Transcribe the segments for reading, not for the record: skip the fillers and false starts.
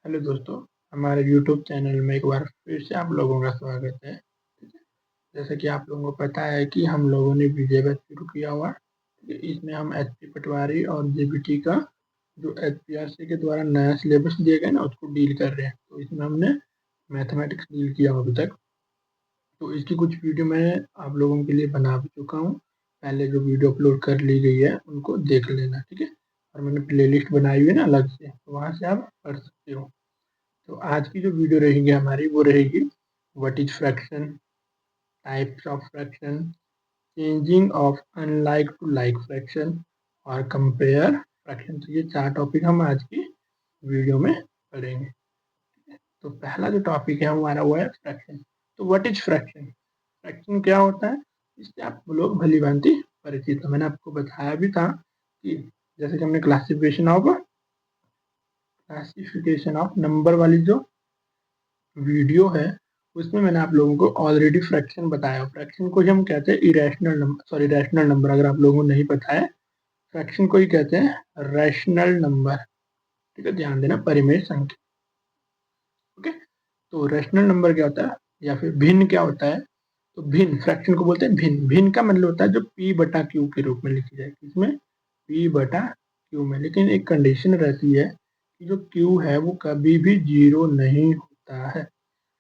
Hello दोस्तों, हमारे YouTube channel में एक बार फिर से आप लोगों का स्वागत है। ठीक है। जैसे कि आप लोगों को पता है कि हम लोगों ने बीजे बैच शुरू किया हुआ। ठीक है, इसमें हम एचपी पटवारी और जेबीटी का जो एचपीआरसी के द्वारा नया सिलेबस दिया गया ना, उसको डील कर रहे हैं। तो इसमें हमने मैथमेटिक्स डील किया अभी तक। तो इसकी कुछ वीडियो मैं आप लोगों के लिए बना भी चुका हूँ। पहले जो वीडियो अपलोड कर ली गई है उनको देख लेना, ठीक है। और मैंने प्लेलिस्ट बनाई हुई है ना अलग से, तो वहाँ से आप पढ़ सकते हो। तो आज की जो वीडियो रहेगी हमारी वो रहेगी what is fraction, types of fraction, changing of unlike to like fraction और कंपेयर फ्रैक्शन। तो ये 4 टॉपिक हम आज की वीडियो में पढ़ेंगे। तो पहला जो टॉपिक है हमारा वो है फ्रैक्शन। तो व्हाट इज फ्रैक्शन, फ्रैक्शन क्या होता है, इससे आप लोग भली भांति परिचित हो। मैंने आपको बताया भी था कि जैसे कि हमने क्लासिफिकेशन ऑफ नंबर वाली जो वीडियो है उसमें मैंने आप लोगों को ऑलरेडी फ्रैक्शन बताया। फ्रैक्शन को ही हम कहते हैं irrational number, sorry rational number. अगर आप लोगों को नहीं पता है, फ्रैक्शन को ही कहते हैं रैशनल नंबर। ठीक है, ध्यान देना, परिमेय संख्या। ओके, तो रैशनल नंबर क्या होता है या फिर भिन्न क्या होता है। तो भिन्न, फ्रैक्शन को बोलते हैं भिन्न। भिन्न का मतलब होता है जो पी बटा क्यू के रूप में लिखी जाए, इसमें पी बटा क्यू में। लेकिन एक कंडीशन रहती है कि जो क्यू है वो कभी भी जीरो नहीं होता है।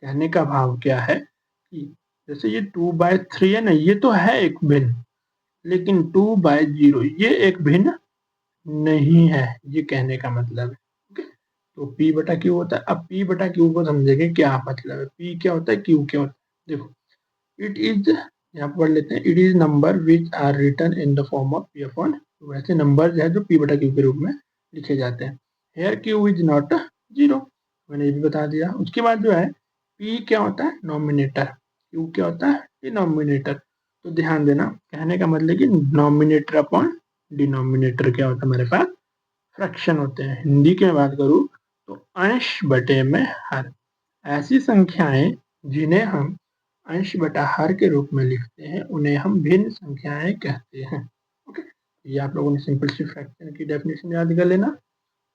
कहने का भाव क्या है कि जैसे ये 2/3 है ना, ये तो है एक भिन्न, लेकिन 2/0 ये एक भिन्न नहीं है। ये कहने का मतलब है। ओके, तो P बटा क्यू होता है। अब P बटा क्यू को समझेंगे क्या मतलब है। P क्या होता है, Q क्या होता है। देखो, इट इज, यहाँ पर पढ़ लेते हैं, it is number which are written in the form of P upon. वैसे नंबर है जो P बटा क्यू के रूप में लिखे जाते हैं। Here Q is not zero, मैंने ये भी बता दिया। उसके बाद जो है P क्या होता है, नॉमिनेटर। Q क्या होता है, डिनोमिनेटर। तो ध्यान देना, कहने का मतलब कि नॉमिनेटर अपॉन डिनोमिनेटर क्या होता है हमारे पास, फ्रैक्शन होते हैं। हिंदी की मैं बात करूँ तो अंश बटे में हर। ऐसी संख्याएं जिन्हें हम अंश बटा हर के रूप में लिखते हैं उन्हें हम भिन्न संख्याएं कहते हैं। ओके, ये आप लोगों ने सिंपल सी फ्रैक्शन की डेफिनेशन याद कर लेना।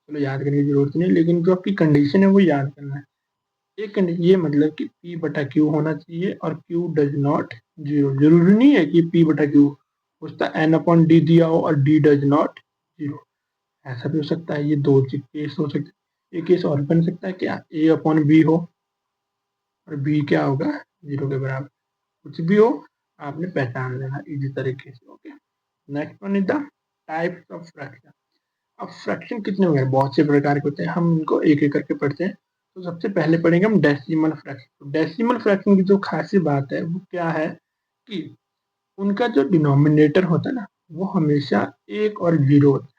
चलो, याद करने की जरूरत नहीं, लेकिन जो आपकी कंडीशन है वो याद करना है। एक कंडीशन ये मतलब कि P बटा क्यू होना चाहिए और Q डज नॉट जीरो। जरूरी नहीं है कि P बटा क्यू उसका N अपॉन डी दिया हो और D डज नॉट जीरो। ऐसा भी हो सकता है, ये दो केस हो सकते हैं। एक केस और बन सकता है क्या, A अपॉन बी हो और B क्या होगा, जीरो के बराबर। कुछ भी हो, आपने पहचान लेना इजी तरीके से। Okay, next one is the types of fraction. अब फ्रैक्शन कितने हो गए, बहुत से प्रकार के होते हैं, हम इनको एक एक करके पढ़ते हैं। तो सबसे पहले पढ़ेंगे हम डेसिमल फ्रैक्शन। तो डेसिमल फ्रैक्शन की जो खासी बात है वो क्या है कि उनका जो डिनोमिनेटर होता है ना, वो हमेशा एक और जीरो होता है।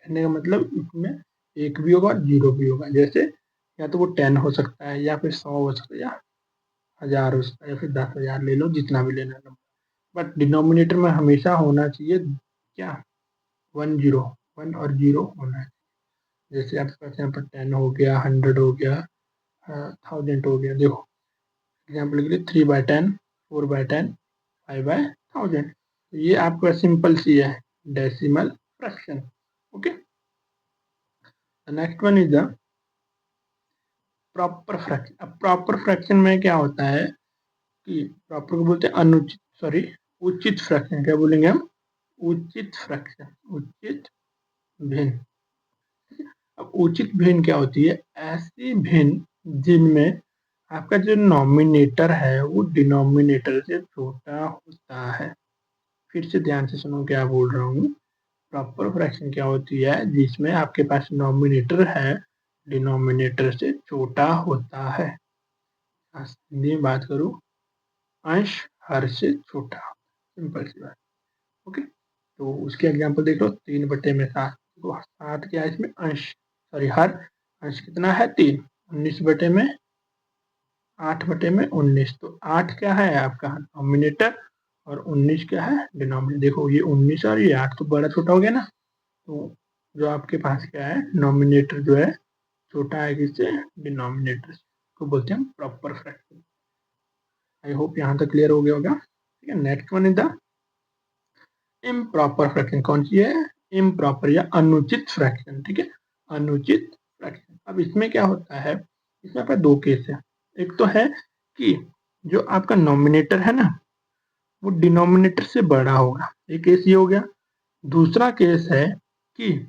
कहने का मतलब इसमें एक भी होगा और जीरो भी होगा। जैसे या तो वो 10 हो सकता है, या फिर 100 हो सकता है, या 1000 हो सकता है, या फिर 10,000 ले लो, जितना भी लेना है। बट डिनोमिनेटर में हमेशा होना चाहिए क्या, 10, 1 और 0 होना है। जैसे आपके पास यहाँ पर 10 हो गया, 100 हो गया, 1000 हो गया। देखो एग्जाम्पल के लिए 3/10, 4/10, 5/1000। ये आपका सिंपल सी है decimal fraction. Okay, next one is the proper fraction. अब प्रॉपर फ्रैक्शन में क्या होता है कि प्रॉपर को बोलते हैं अनुचित, सॉरी उचित फ्रैक्शन। क्या बोलेंगे हम, उचित फ्रैक्शन, उचित भिन्न। अब उचित भिन्न क्या होती है, ऐसी भिन्न जिनमें आपका जो नॉमिनेटर है वो डिनोमिनेटर से छोटा होता है। फिर से ध्यान से सुनो क्या बोल रहा हूँ। प्रॉपर फ्रैक्शन क्या होती है, जिसमें आपके पास नॉमिनेटर है डिनोमिनेटर से छोटा होता है। हिंदी में बात करूँ, अंश हर से छोटा, सिंपल सी बात। ओके, तो उसके एग्जाम्पल देख लो, 3/7। तो 7 क्या है इसमें, अंश, सॉरी हर। अंश कितना है, 3। 19/8/19। तो 8 क्या है आपका नॉमिनेटर और 19 क्या है डिनोमिनेटर। देखो ये 19 और ये 8 तो बड़ा छोटा हो गया ना। तो जो आपके पास क्या है, नॉमिनेटर जो है छोटा है किससे, डिनोमिनेटर को बोलते हैं प्रॉपर फ्रैक्शन। आई होप यहाँ तक क्लियर हो गया होगा। ठीक है, next one is the improper fraction. कौन सी है, इम्प्रॉपर या अनुचित फ्रैक्शन। ठीक है, अनुचित फ्रैक्शन। अब इसमें क्या होता है, इसमें आपका दो केस है। एक तो है कि जो आपका नॉमिनेटर है ना वो डिनोमिनेटर से बड़ा होगा, एक केस ये हो गया। दूसरा केस है कि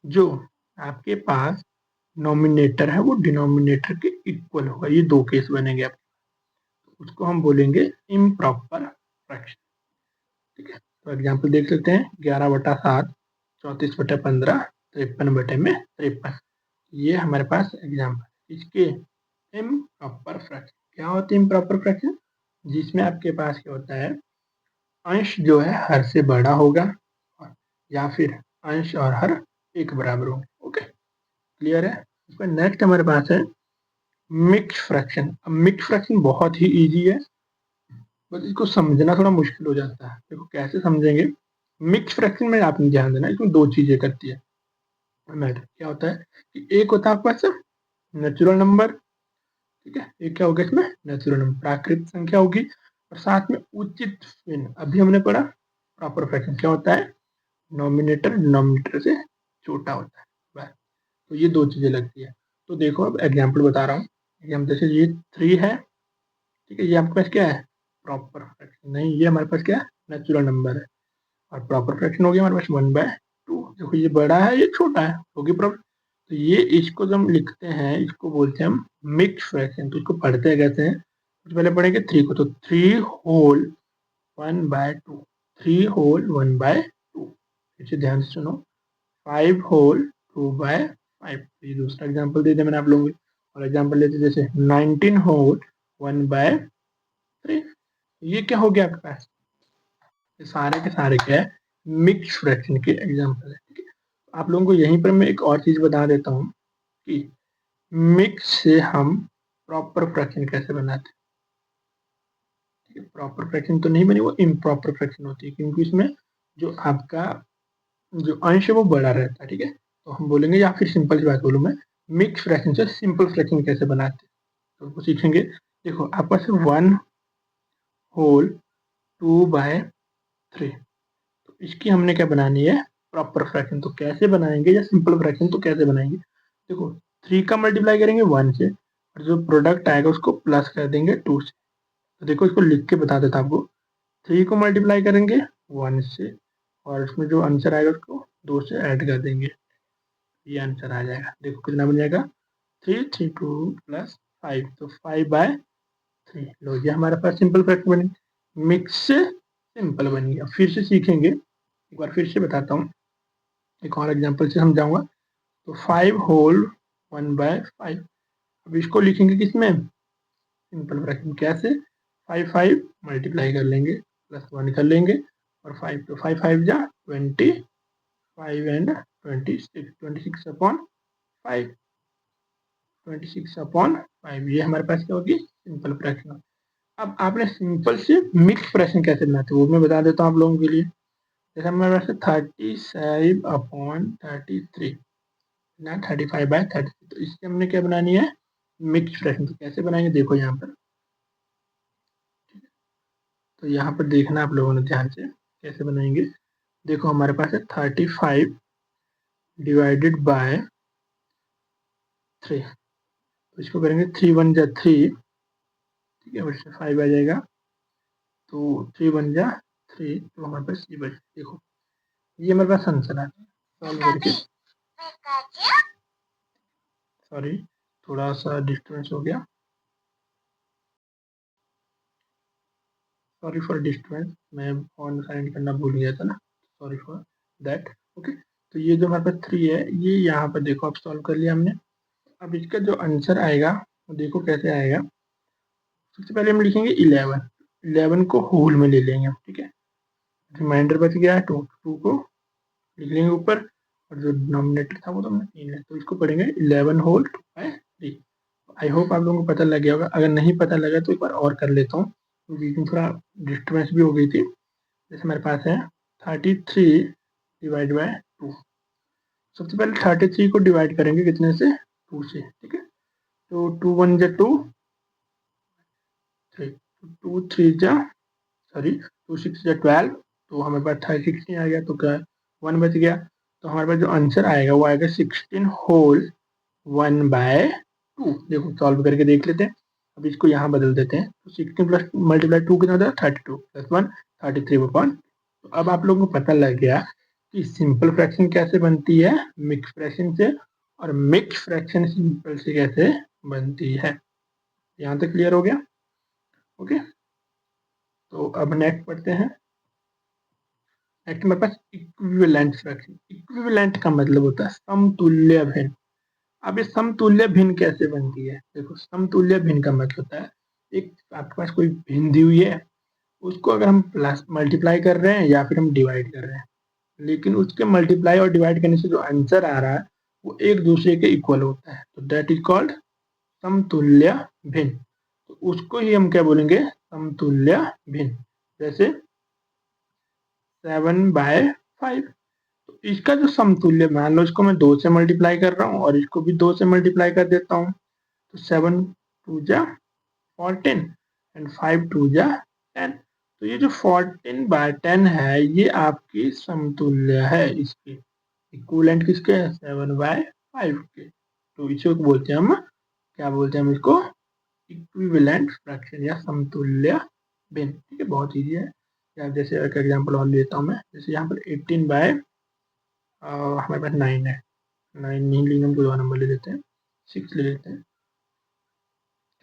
जो आपके पास नॉमिनेटर है वो डिनोमिनेटर के इक्वल होगा। ये दो केस बनेंगे आपके, उसको हम बोलेंगे इम्प्रॉपर फ्रैक्शन। ठीक है, तो एग्जाम्पल देख लेते हैं। 11/7, 34/15, 53/53। ये हमारे पास एग्जाम्पल। इसके इम्प्रॉपर फ्रैक्शन क्या होते हैं? इम्प्रॉपर फ्रैक्शन जिसमें आपके पास क्या होता है, अंश जो है हर से बड़ा होगा या फिर अंश और हर एक बराबर होंगे। ओके, क्लियर है? उसका नेक्स्ट हमारे पास है मिक्स फ्रैक्शन। अब मिक्स फ्रैक्शन बहुत ही इजी है, बस इसको समझना थोड़ा मुश्किल हो जाता है। देखो कैसे समझेंगे। मिक्स फ्रैक्शन में आपने ध्यान देना, इसमें दो चीजें करती है मैटर। क्या होता है कि एक होता है आपके पास नेचुरल नंबर, ठीक है, एक क्या होगा इसमें नेचुरल नंबर, प्राकृतिक संख्या होगी, और साथ में उचित चिन्ह। अभी हमने पढ़ा प्रॉपर फ्रैक्शन क्या होता है, नॉमिनेटर डिनोमिनेटर से छोटा होता है बस। तो ये दो चीजें लगती है। तो देखो अब एग्जाम्पल बता रहा हूँ। हम जैसे ये 3 है, ठीक है, ये आपके पास क्या है प्रॉपर फ्रैक्शन, नहीं ये हमारे पास क्या है नेचुरल नंबर है। और प्रॉपर फ्रैक्शन हो गया हमारे पास 1/2। देखो ये बड़ा है ये छोटा है, होगी प्रॉपर। तो ये इसको जब हम लिखते हैं इसको बोलते हैं हम मिक्स फ्रैक्शन। तो इसको पढ़ते हैं कैसे हैं, सबसे पहले पढ़ेंगे 3 को। तो 3 होल 1/2, 3 होल 1/2। फिर से ध्यान से सुनो, 5 होल 2/5। ये दूसरा एग्जाम्पल दे दिया मैंने आप लोगों को। और एग्जाम्पल लेते जैसे 19 होल 1/3। ये क्या हो गया आपके पास, ये सारे के सारे क्या है मिक्स फ्रैक्शन के एग्जाम्पल है। ठीक है, आप लोगों को यहीं पर मैं एक और चीज बता देता हूँ कि मिक्स से हम प्रॉपर फ्रैक्शन कैसे बनाते हैं। ठीक है, प्रॉपर फ्रैक्शन तो नहीं बनी, वो इम्प्रॉपर फ्रैक्शन होती है, क्योंकि इसमें जो आपका जो अंश है वो बड़ा रहता है। ठीक है, तो हम बोलेंगे, या फिर सिंपल सी बात बोलूँ मैं, मिक्स फ्रैक्शन से सिंपल फ्रैक्शन कैसे बनाते हैं तो वो सीखेंगे। देखो आपके पास 1 होल 2/3, तो इसकी हमने क्या बनानी है प्रॉपर फ्रैक्शन। तो कैसे बनाएंगे, या सिंपल फ्रैक्शन तो कैसे बनाएंगे। देखो 3 का मल्टीप्लाई करेंगे 1 से, और जो प्रोडक्ट आएगा उसको प्लस कर देंगे 2 से। तो देखो इसको लिख के बता देता आपको। 3 को मल्टीप्लाई करेंगे 1 से, और इसमें जो आंसर आएगा उसको 2 से ऐड कर देंगे, ये आंसर आ जाएगा। देखो कितना बन जाएगा 3 3 2 प्लस 5, तो 5/3। लो ये हमारे पास सिंपल फ्रैक्शन बनी, मिक्स से सिंपल बन गया। फिर से सीखेंगे, एक बार फिर से बताता हूँ, एक और एग्जांपल से समझाऊंगा। तो 5 होल 1/5। अब इसको लिखेंगे किसमें सिंपल फ्रैक्शन, कैसे 5 मल्टीप्लाई कर लेंगे प्लस 1 कर लेंगे, और 5 तो 5 5 जा 25 एंड 26 26/5 ये हमारे पास क्या होगी सिंपल फ्रैक्शन। अब आपने सिंपल से मिक्स फ्रैक्शन कैसे बनाते हैं वो मैं बता देता हूँ आप लोगों के लिए। जैसे हमारे पास 35/33 ना 35/33, तो इससे हमने क्या बनानी है मिक्स फ्रैक्शन। तो कैसे बनाएंगे देखो यहाँ पर, तो यहाँ पर देखना आप लोगों ने ध्यान से कैसे बनाएंगे। देखो हमारे पास है 35 डिवाइडेड बाय 3, तो इसको करेंगे 3 1 जा 3, ठीक है, उससे 5 आ जाएगा। तो 3 1 जा 3, तो हमारे पास ये बचे। देखो ये हमारे पास आंसर आता है सॉल्व करके। सॉरी, थोड़ा सा डिस्टर्बेंस हो गया, सॉरी फॉर डिस्टर्बेंस, मैं फोन साइलेंट करना भूल गया था ना, सॉरी फॉर दैट। ओके, तो ये जो हमारे पास 3 है ये यहाँ पर देखो अब सॉल्व कर लिया हमने। अब इसका जो आंसर आएगा वो देखो कैसे आएगा। सबसे पहले हम लिखेंगे 11, 11 को होल में ले लेंगे हम, ठीक है। रिमाइंडर बच गया है 2, 2 को लिख लेंगे ऊपर, और जो डिनोमिनेटर था वो तो हमने 3 है, तो इसको पढ़ेंगे 11 होल 2/3। आई होप आप लोगों को पता लग गया होगा, अगर नहीं पता लगा तो एक बार और कर लेता हूँ, क्योंकि इसमें थोड़ा डिस्टर्बेंस भी हो गई थी। जैसे हमारे पास है 33/2। सबसे पहले 33 को डिवाइड करेंगे कितने से 2 से, ठीक है। तो 2 1 जा 2 3, 2 3 जा सॉरी 2 6 जा 12, तो हमारे पास 16 आ गया, तो क्या 1 बच गया। तो हमारे पास जो आंसर आएगा वो आएगा 16 होल 1/2। देखो सॉल्व करके देख लेते हैं। अब इसको यहाँ बदल देते हैं, तो 16 प्लस मल्टीप्लाई 2 कितना होता है 32 प्लस 1 33/। तो अब आप लोगों को पता लग गया कि सिंपल फ्रैक्शन कैसे बनती है मिक्स फ्रैक्शन से, और मिक्स फ्रैक्शन सिंपल से कैसे बनती है। यहाँ तक क्लियर हो गया? ओके, तो अब नेक्स्ट पढ़ते हैं। नेक्स्ट मेरे पास इक्विवेलेंट फ्रैक्शन। इक्विवेलेंट का मतलब होता है समतुल्य भिन्न। अब ये समतुल्य भिन्न कैसे बनती है? देखो समतुल्य भिन्न का मतलब होता है एक आपके पास कोई भिन्न दी हुई है, उसको अगर हम प्लस मल्टीप्लाई कर रहे हैं या फिर हम डिवाइड कर रहे हैं, लेकिन उसके मल्टीप्लाई और डिवाइड करने से जो आंसर आ रहा है वो एक दूसरे के इक्वल होता है, तो दैट इज कॉल्ड समतुल्य भिन्न। तो उसको ही हम क्या बोलेंगे? समतुल्य भिन्न। जैसे 7/5, तो इसका जो समतुल्य, मान लो इसको मैं 2 से मल्टीप्लाई कर रहा हूँ और इसको भी 2 से मल्टीप्लाई कर देता हूँ, तो 7 2 जा 14 एंड 5 2 जा 10। तो ये जो 14/10 है ये आपकी समतुल्य है, इसके इक्विवेलेंट किसके? 7/5 के। तो इसे बोलते हैं हम, क्या बोलते हैं हम इसको? इक्विवेलेंट फ्रैक्शन या समतुल्य भिन्न। ठीक है, बहुत ईजी है। या जैसे एक एग्जांपल और लेता हूँ मैं, जैसे यहाँ पर 18 बाय हमारे पास 9 है, 9 नहीं लेंगे हम, कोई और नंबर ले लेते हैं, 6 ले लेते हैं।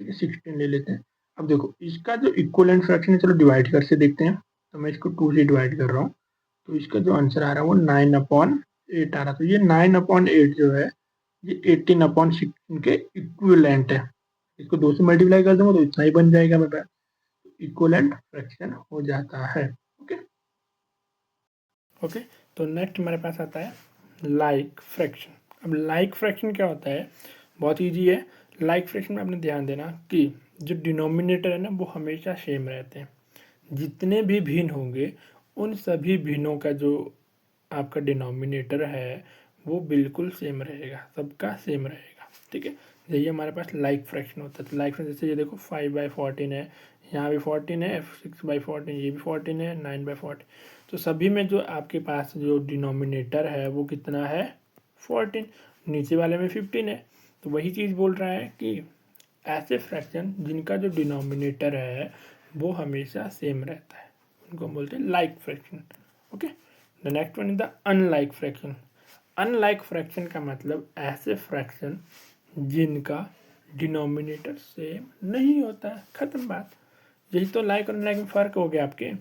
ठीक है, 16 ले लेते हैं। अब देखो इसका जो इक्विवेलेंट फ्रैक्शन है, चलो डिवाइड कर से देखते हैं। तो मैं इसको 2 से डिवाइड कर रहा हूँ, तो इसका जो आंसर आ रहा है वो 9/8 आ रहा है। तो ये 9/8 जो है ये 18/16 के इक्विवेलेंट है। इसको 2 से मल्टीप्लाई कर दूंगा तो इतना ही बन जाएगा मेरे पास, इक्विवेलेंट फ्रैक्शन हो जाता है। ओके ओके, तो नेक्स्ट हमारे पास आता है लाइक फ्रैक्शन। अब लाइक फ्रैक्शन क्या होता है? बहुत इजी है। लाइक फ्रैक्शन में आपने ध्यान देना कि जो डिनोमिनेटर है ना वो हमेशा सेम रहते हैं। जितने भी भिन्न होंगे उन सभी भिन्नों का जो आपका डिनोमिनेटर है वो बिल्कुल सेम रहेगा, सबका सेम रहेगा। ठीक है, यही हमारे पास लाइक फ्रैक्शन होता है। तो लाइक फ्रैक्शन जैसे ये देखो 5/14 है, यहाँ भी 14 है, 6/14 ये भी 14 है, 9/14। तो सभी में जो आपके पास जो डिनोमिनेटर है वो कितना है? 14। नीचे वाले में 15 है। तो वही चीज़ बोल रहा है कि ऐसे फ्रैक्शन जिनका जो डिनोमिनेटर है वो हमेशा सेम रहता है, उनको हम बोलते हैं like fraction. Okay, the next one is the unlike fraction. Unlike fraction का मतलब ऐसे फ्रैक्शन जिनका डिनोमिनेटर सेम नहीं होता है, खत्म बात। यही तो लाइक और अनलाइक में फ़र्क हो गया आपके।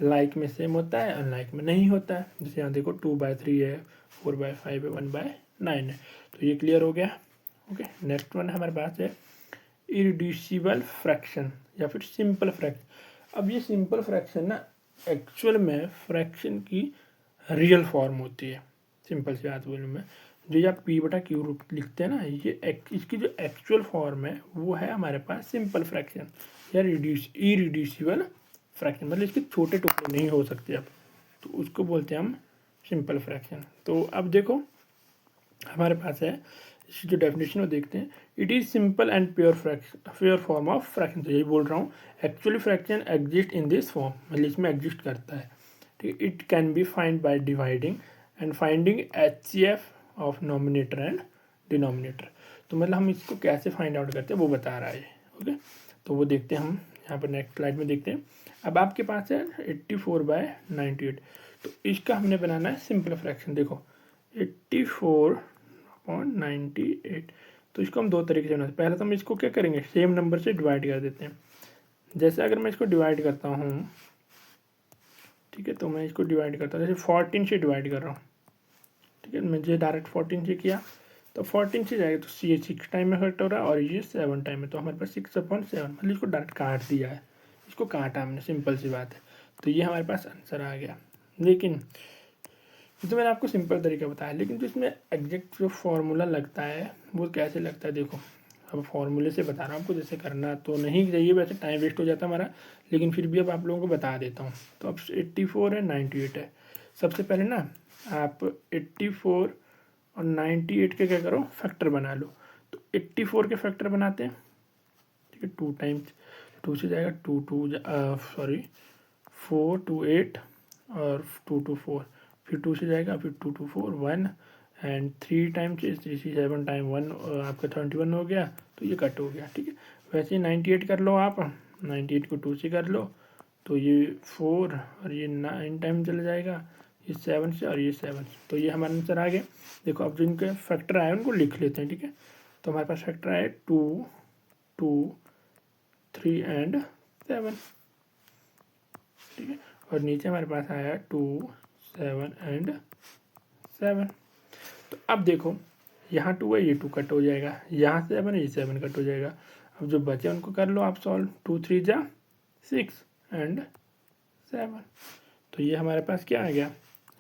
लाइक में सेम होता है, अनलाइक में नहीं होता है। जैसे यहाँ देखो 2/3 है, 4/5 है, 1/9 है। तो ये क्लियर हो गया। ओके, नेक्स्ट वन हमारे पास है इरिड्यूसिबल फ्रैक्शन या फिर सिंपल फ्रैक्शन। अब ये सिंपल फ्रैक्शन ना एक्चुअल में फ्रैक्शन की रियल फॉर्म होती है। सिंपल सी बात बोलूँ मैं, जो आप P/Q रूप लिखते हैं ना, ये इसकी जो एक्चुअल फॉर्म है वो है हमारे पास सिंपल फ्रैक्शन या इरिड्यूसिबल फ्रैक्शन। मतलब इसके छोटे टुकड़े नहीं हो सकते अब, तो उसको बोलते हैं हम सिंपल फ्रैक्शन। तो अब देखो हमारे पास है, इसकी जो डेफिनेशन वो देखते हैं। It is simple and pure form of fraction. तो यही बोल रहा हूँ, actually fraction exist in this form, मतलब इसमें एग्जिस्ट करता है। ठीक है, it can be find by dividing and finding HCF of nominator and denominator. तो मतलब हम इसको कैसे फाइंड आउट करते हैं वो बता रहा है। ओके, तो वो देखते हैं हम यहाँ पर नेक्स्ट स्लाइड में देखते हैं। अब आपके पास है 84/98, तो इसका हमने बनाना है सिंपल फ्रैक्शन। देखो 84/98, तो इसको हम दो तरीके से बनाते हैं। पहले तो हम इसको क्या करेंगे, सेम नंबर से डिवाइड कर देते हैं। जैसे अगर मैं इसको डिवाइड करता हूँ, ठीक है, तो मैं इसको डिवाइड करता हूँ, जैसे 14 से डिवाइड कर रहा हूँ। ठीक है, मुझे डायरेक्ट 14 से किया तो 14 से जाएगा, तो ये 6 टाइम में इफेक्ट हो रहा है और ये 7 टाइम में, तो हमारे पास 6/7, मतलब इसको डायरेक्ट काट दिया है, इसको काटा हमने, सिंपल सी बात है। तो ये हमारे पास आंसर आ गया। लेकिन ये तो मैंने आपको सिंपल तरीका बताया, लेकिन जो इसमें एग्जैक्ट जो फॉर्मूला लगता है वो कैसे लगता है, देखो अब फॉर्मूले से बता रहा हूँ आपको। जैसे करना तो नहीं चाहिए, वैसे टाइम वेस्ट हो जाता हमारा, लेकिन फिर भी अब आप लोगों को बता देता हूँ। तो अब 84 है, 98 है। सबसे पहले ना आप 84 और 98 के क्या करो, फैक्टर बना लो। तो 84 के फैक्टर बनाते हैं। ठीक है, 2 टाइम्स 2 से जाएगा, 4 2 8 और 2 2 4, फिर 2 से जाएगा, फिर 2 2 4 1 एंड 3 टाइम्स 7 टाइम 1 आपका 21 हो गया, तो ये कट हो गया, ठीक है। वैसे ही 98 कर लो आप, 98 को 2 से कर लो तो ये 4 और ये 9 टाइम चला जाएगा, ये 7 से और ये 7 से, तो ये हमारा आंसर आ गया। देखो अब जिनके फैक्टर आए उनको लिख लेते हैं, ठीक है। तो हमारे पास फैक्टर आए 2, 2, 3 एंड 7, ठीक है। और नीचे हमारे पास आया 2, 7 एंड 7। तो अब देखो यहाँ 2 है, ये 2 कट हो जाएगा, यहाँ 7 है, ये 7 कट हो जाएगा। अब जो बचे उनको कर लो आप सॉल्व, 2 3 जा 6 एंड 7। तो ये हमारे पास क्या आ गया,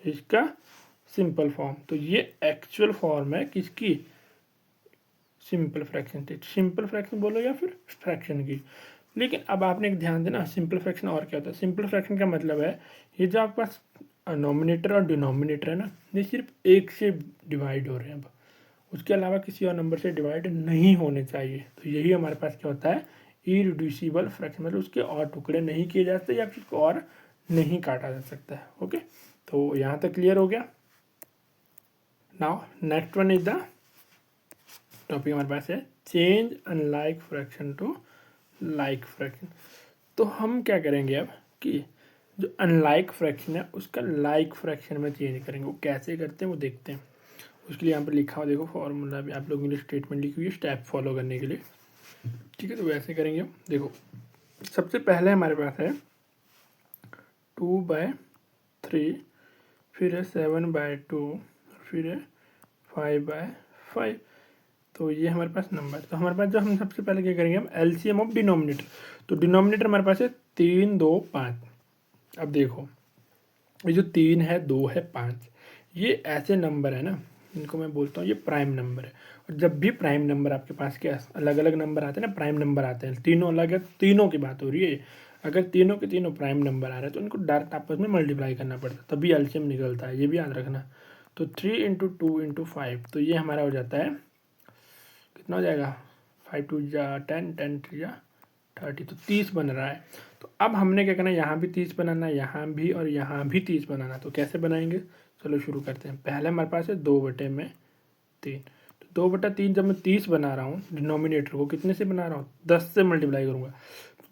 इसका सिंपल फॉर्म। तो ये एक्चुअल फॉर्म है किसकी, सिंपल फ्रैक्शन थी। सिंपल फ्रैक्शन बोलो या फिर फ्रैक्शन की। लेकिन अब आपने एक ध्यान देना, सिंपल फ्रैक्शन और क्या होता है। सिंपल फ्रैक्शन का मतलब है ये जो आपके पास नॉमिनेटर और डिनोमिनेटर है ना, ये सिर्फ एक से डिवाइड हो रहे हैं, अब उसके अलावा किसी और नंबर से डिवाइड नहीं होने चाहिए। तो यही हमारे पास क्या होता है, इरिड्यूसिबल फ्रैक्शन, मतलब उसके और टुकड़े नहीं किए जा सकते या फिर उसको और नहीं काटा जा सकता है। ओके, तो यहाँ तक क्लियर हो गया। Now next one is the topic हमारे पास है change unlike fraction to like fraction. तो हम क्या करेंगे अब कि जो अनलाइक फ्रैक्शन है उसका लाइक फ्रैक्शन में चेंज करेंगे। वो कैसे करते हैं वो देखते हैं। उसके लिए यहाँ पर लिखा हुआ देखो फॉर्मूला भी आप लोगों के लिए, स्टेटमेंट लिखी हुई है स्टेप फॉलो करने के लिए, ठीक है। तो वैसे करेंगे हम। देखो सबसे पहले हमारे पास है 2/3, फिर है 7/2, फिर है 5/5। तो ये हमारे पास नंबर। तो हमारे पास जो हम सबसे पहले क्या करेंगे, हम एलसीएम ऑफ डिनोमिनेटर। तो डिनोमिनेटर हमारे पास है 3, 2, 5। अब देखो ये जो 3 है, 2 है, 5, ये ऐसे नंबर है ना, इनको मैं बोलता हूँ ये प्राइम नंबर है। और जब भी प्राइम नंबर आपके पास क्या अलग अलग नंबर आते हैं ना, प्राइम नंबर आते हैं, तीनों अलग है, तीनों की बात हो रही है। अगर तीनों के तीनों प्राइम नंबर आ रहे हैं तो इनको डायरेक्ट आपस में मल्टीप्लाई करना पड़ता है, तभी एलसीएम निकलता है, ये भी याद रखना। तो 3 इंटू 2 इंटू 5, तो ये हमारा हो जाता है, कितना हो जाएगा, 5 2 जा 10, 10 3 जा 30, तो 30 बन रहा है। तो अब हमने क्या करना है, यहाँ भी 30 बनाना है, यहाँ भी और यहाँ भी 30 बनाना। तो कैसे बनाएंगे, चलो शुरू करते हैं। पहले हमारे पास है 2/3। तो 2/3 जब मैं 30 बना रहा हूँ, डिनोमिनेटर को कितने से बना रहा हूँ, 10 से मल्टीप्लाई करूँगा।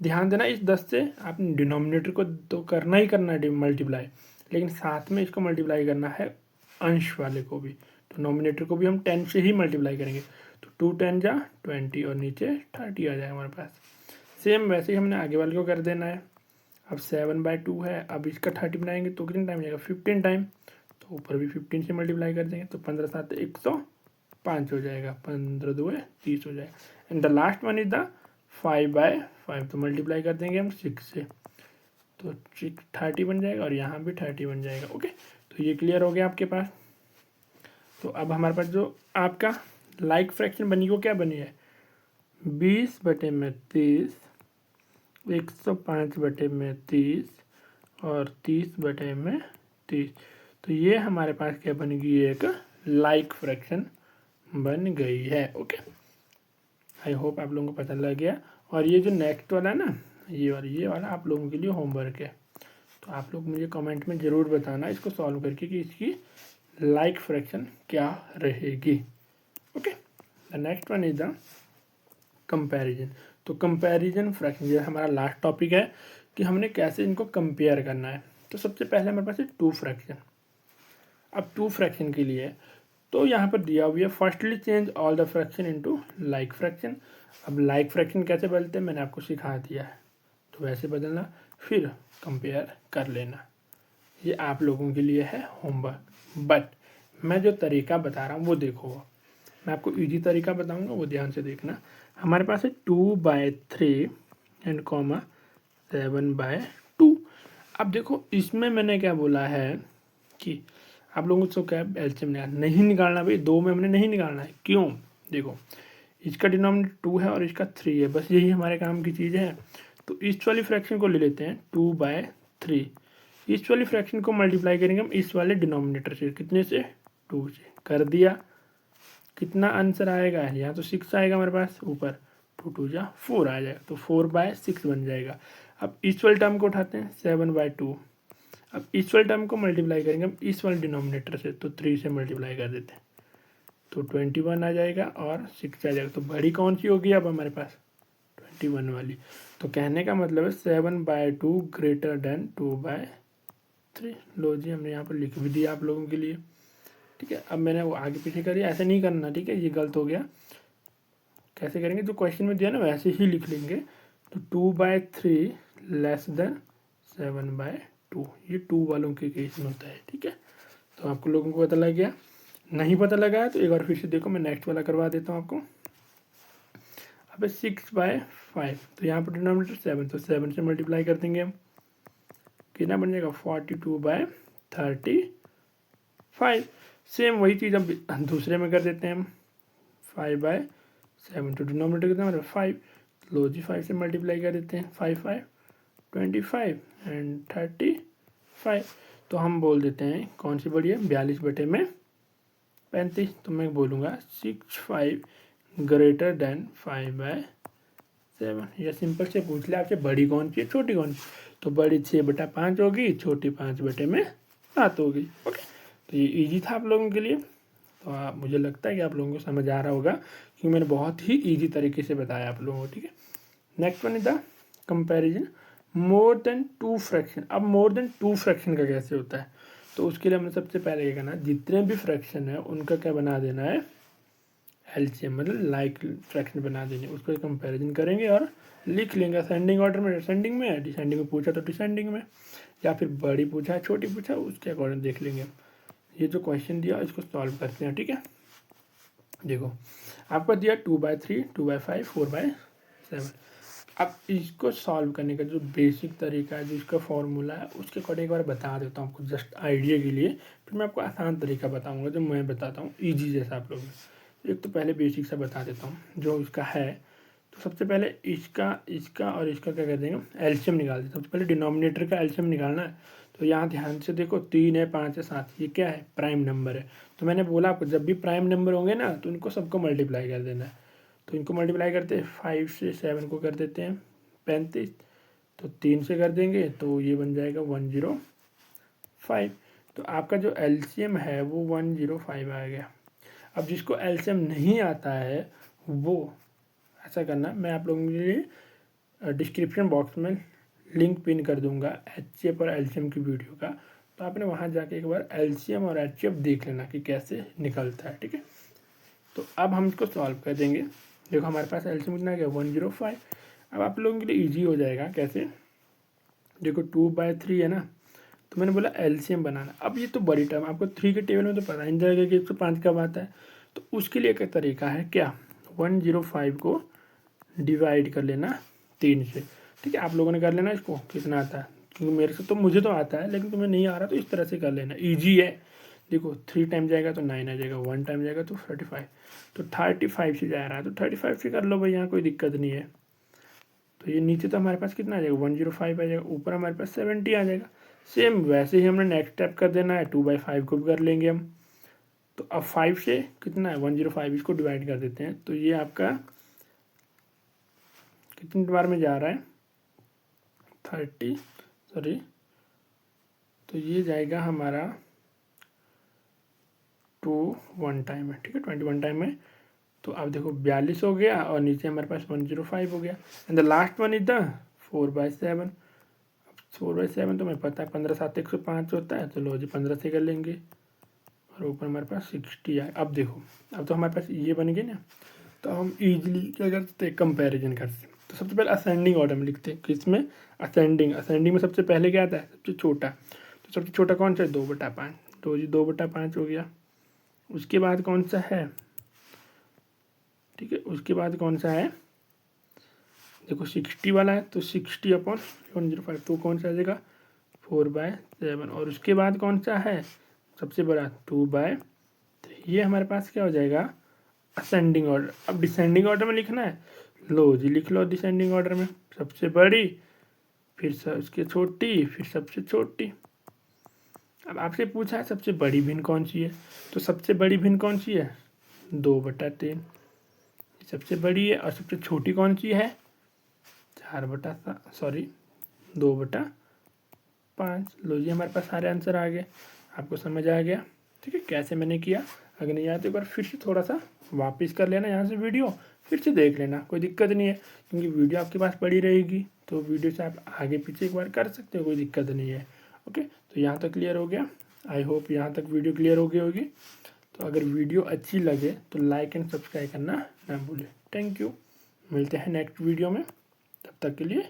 ध्यान देना इस 10 से आपने डिनोमिनेटर को तो करना ही करना है मल्टीप्लाई, लेकिन साथ में इसको मल्टीप्लाई करना है अंश वाले को भी। तो नोमिनेटर को भी हम 10 से ही मल्टीप्लाई करेंगे। तो 2 10 जा 20 और नीचे 30 आ जाएगा हमारे पास। सेम वैसे ही हमने आगे वाले को कर देना है। अब 7/2 है, अब इसका 30 बनाएंगे तो कितना टाइम जाएगा, 15 टाइम। तो ऊपर भी 15 से मल्टीप्लाई कर देंगे, तो 15 7 105 हो जाएगा, 15 2 30 हो जाएगा। And the last one is the 5/5। तो मल्टीप्लाई कर देंगे हम 6 से, तो 30 बन जाएगा और यहाँ भी 30 बन जाएगा। ओके, तो ये क्लियर हो गया आपके पास। तो अब हमारे पास जो आपका लाइक फ्रैक्शन बनी वो क्या बनी है, 20/30, 105/30 और 30/30। तो ये हमारे पास क्या बन गई, एक लाइक फ्रैक्शन बन गई है। ओके, आई होप आप लोगों को पता लग गया। और ये जो नेक्स्ट वाला है ना, ये वाला आप लोगों के लिए होमवर्क है। तो आप लोग मुझे कमेंट में ज़रूर बताना इसको सॉल्व करके कि इसकी लाइक फ्रैक्शन क्या रहेगी। Okay, the next one is the comparison. तो कंपैरिजन फ्रैक्शन ये हमारा लास्ट टॉपिक है कि हमने कैसे इनको कंपेयर करना है। तो सबसे पहले हमारे पास है 2 फ्रैक्शन। अब 2 फ्रैक्शन के लिए तो यहाँ पर दिया हुआ है, firstly change all the fraction into like fraction. अब लाइक फ्रैक्शन कैसे बदलते हैं मैंने आपको सिखा दिया है, तो वैसे बदलना, फिर कंपेयर कर लेना। ये आप लोगों के लिए है होमवर्क। बट मैं जो तरीका बता रहा हूँ वो देखो, मैं आपको इजी तरीका बताऊँगा, वो ध्यान से देखना। हमारे पास है 2/3 एंड कॉमा 7/2। अब देखो इसमें मैंने क्या बोला है कि आप लोगों को क्या एलसीएम नहीं निकालना भाई, 2 में हमने नहीं निकालना है। क्यों, देखो इसका डिनोमिनेटर 2 है और इसका 3 है, बस यही हमारे काम की चीज़ है। तो इस वाली फ्रैक्शन को ले लेते हैं 2/3, इस वाली फ्रैक्शन को मल्टीप्लाई करेंगे हम इस वाले डिनोमिनेटर से, कितने से, 2 से, कर दिया। कितना आंसर आएगा, यहाँ तो 6 आएगा हमारे पास, ऊपर 2 2 जा 4 आ जाएगा, तो 4/6 बन जाएगा। अब इस वाले टर्म को उठाते हैं 7/2। अब इस वाले टर्म को मल्टीप्लाई करेंगे हम इस वाले डिनोमिनेटर से, तो 3 से मल्टीप्लाई कर देते हैं, तो 21 आ जाएगा और 6 आ जाएगा। तो बड़ी कौन सी होगी अब हमारे पास? 21 वाली। तो कहने का मतलब है 7/2 ग्रेटर देन 2/3। लो जी, हमने यहाँ पर लिख भी दिया आप लोगों के लिए। ठीक है, अब मैंने वो आगे पीछे करी, ऐसे नहीं करना, ठीक है, ये गलत हो गया। कैसे करेंगे? जो क्वेश्चन में दिया ना वैसे ही लिख लेंगे। तो 2/3 लेस देन 7/2, ये 2 वालों के केस में होता है। ठीक है, तो आपको लोगों को पता लग गया। नहीं पता लगा है तो एक बार फिर से देखो, मैं नेक्स्ट वाला करवा देता हूँ आपको। अब 6/5, तो यहाँ पर डिनोमिनेटर 7, तो 7 से मल्टीप्लाई कर देंगे हम। कितना बन जाएगा? 42/35। सेम वही चीज़ अब दूसरे में कर देते हैं हम। 5/7, तो डिनोमिनेटर कितना हमारा 5। लो जी, 5 से मल्टीप्लाई कर देते हैं। 5×5 25 एंड 35। तो हम बोल देते हैं कौन सी बड़ी है? 42/35। तो मैं बोलूँगा 6/5 ग्रेटर देन 5/7। या सिंपल से पूछ ले आपसे बड़ी कौन सी है, छोटी कौन सी? तो बड़ी 6/5 होगी, छोटी 5/7 होगी। ओके, तो ये इजी था आप लोगों के लिए। तो मुझे लगता है कि आप लोगों को समझ आ रहा होगा, क्योंकि मैंने बहुत ही इजी तरीके से बताया आप लोगों को। ठीक है, next one is the comparison more than 2 fraction. अब मोर देन 2 फ्रैक्शन का कैसे होता है? तो उसके लिए हमने सबसे पहले क्या करना है, जितने भी फ्रैक्शन है उनका क्या बना देना है? एलसीएम, मतलब लाइक फ्रैक्शन बना देंगे, उसको कंपैरिजन करेंगे और लिख लेंगे असेंडिंग ऑर्डर में। असेंडिंग में, डिसेंडिंग में पूछा तो डिसेंडिंग में, या फिर बड़ी पूछा छोटी पूछा उसके अकॉर्डिंग देख लेंगे। ये जो क्वेश्चन दिया इसको सॉल्व करते हैं। ठीक है, देखो आपको दिया 2/3, 2/5, 4/7। अब इसको सॉल्व करने का जो बेसिक तरीका है, जो इसका फॉर्मूला है, उसके अकॉर्डिंग एक बार बता देता हूँ आपको, जस्ट आइडिया के लिए। फिर मैं आपको आसान तरीका बताऊँगा जो मैं बताता हूँ, ईजी जैसा आप लोग। एक तो पहले बेसिक सा बता देता हूँ जो इसका है। तो सबसे पहले इसका और इसका क्या कर देंगे? एलसीएम निकाल देते हैं। सबसे पहले डिनोमिनेटर का एलसीएम निकालना है। तो यहाँ ध्यान से देखो, 3 है, 5 है, 7, ये क्या है? प्राइम नंबर है। तो मैंने बोला आपको जब भी प्राइम नंबर होंगे ना तो इनको सबको मल्टीप्लाई कर देना है। तो इनको मल्टीप्लाई करते हैं, 5 से 7 को कर देते हैं 35, तो 3 से कर देंगे तो ये बन जाएगा 105। तो आपका जो एलसीएम है वो 105 आ गया। अब जिसको एलसीएम नहीं आता है वो ऐसा करना, मैं आप लोगों के लिए डिस्क्रिप्शन बॉक्स में लिंक पिन कर दूंगा एचसीएफ और एलसीएम की वीडियो का। तो आपने वहाँ जाके एक बार एलसीएम और एचसीएफ देख लेना कि कैसे निकलता है। ठीक है, तो अब हम इसको सॉल्व कर देंगे। देखो हमारे पास एलसीएम कितना गया? 105। अब आप लोगों के लिए ईजी हो जाएगा। कैसे? देखो 2/3 है ना, तो मैंने बोला एलसीएम बनाना। अब ये तो बड़ी टर्म, आपको 3 के टेबल में तो पता ही जाएगा कि 105 कब आता है। तो उसके लिए एक तरीका है, क्या? 105 को डिवाइड कर लेना 3 से। ठीक है, आप लोगों ने कर लेना इसको, कितना आता है, क्योंकि मेरे से तो मुझे तो आता है, लेकिन तुम्हें नहीं आ रहा तो इस तरह से कर लेना, ईजी है। देखो 3 टाइम जाएगा तो 9 आ जाएगा, 1 टाइम जाएगा तो 35। तो 35 से जा रहा है तो 35 से कर लो भाई, यहाँ कोई दिक्कत नहीं है। तो ये नीचे तो हमारे पास कितना आ जाएगा? 105 आ जाएगा, ऊपर हमारे पास 70 आ जाएगा। सेम वैसे ही हमने नेक्स्ट स्टेप कर देना है, 2/5 को भी कर लेंगे हम। तो अब 5 से कितना है? 105, इसको डिवाइड कर देते हैं। तो ये आपका कितनी बार में जा रहा है? 30, सॉरी, तो ये जाएगा हमारा 21 टाइम है। ठीक है, 21 टाइम में। तो अब देखो 42 हो गया और नीचे हमारे पास 105 हो गया। And the last one is the 4/7। 4/7 तो मैं पता है 15 7 105 होता है, तो लो जी 15 से कर लेंगे और ऊपर हमारे पास 60 है। अब देखो, अब तो हमारे पास ये बन गए ना, तो हम इजीली क्या कर सकते हैं? कंपैरिजन कर सकते हैं। तो सबसे पहले असेंडिंग ऑर्डर में लिखते हैं, किसमें? असेंडिंग में सबसे पहले क्या आता है? सबसे छोटा। तो सबसे छोटा कौन सा है? 2/5। तो जी 2/5 हो गया। उसके बाद कौन सा है? ठीक है, उसके बाद कौन सा है? देखो 60 वाला है, तो 60/105, तो कौन सा आ जाएगा? 4/7। और उसके बाद कौन सा है सबसे बड़ा? 2/3। ये हमारे पास क्या हो जाएगा? Ascending order. अब डिसेंडिंग ऑर्डर में लिखना है, लो जी लिख लो डिसेंडिंग ऑर्डर में, सबसे बड़ी, फिर उसके छोटी, फिर सबसे छोटी। अब आपसे पूछा है सबसे बड़ी भिन्न कौन सी है, तो सबसे बड़ी भिन्न कौन सी है? 2/3 सबसे बड़ी है। और सबसे छोटी कौन सी है? 2/5। लो जी हमारे पास सारे आंसर आ गए। आपको समझ आ गया? ठीक है, कैसे मैंने किया अगर नहीं आया तो एक बार फिर से थोड़ा सा वापस कर लेना यहाँ से वीडियो, फिर से देख लेना, कोई दिक्कत नहीं है, क्योंकि वीडियो आपके पास पड़ी रहेगी तो वीडियो से आप आगे पीछे एक बार कर सकते हो, कोई दिक्कत नहीं है। ओके, तो यहाँ तक क्लियर हो गया। आई होप यहाँ तक वीडियो क्लियर हो गई होगी। तो अगर वीडियो अच्छी लगे तो लाइक एंड सब्सक्राइब करना ना भूलें। थैंक यू, मिलते हैं नेक्स्ट वीडियो में, तब तक के लिए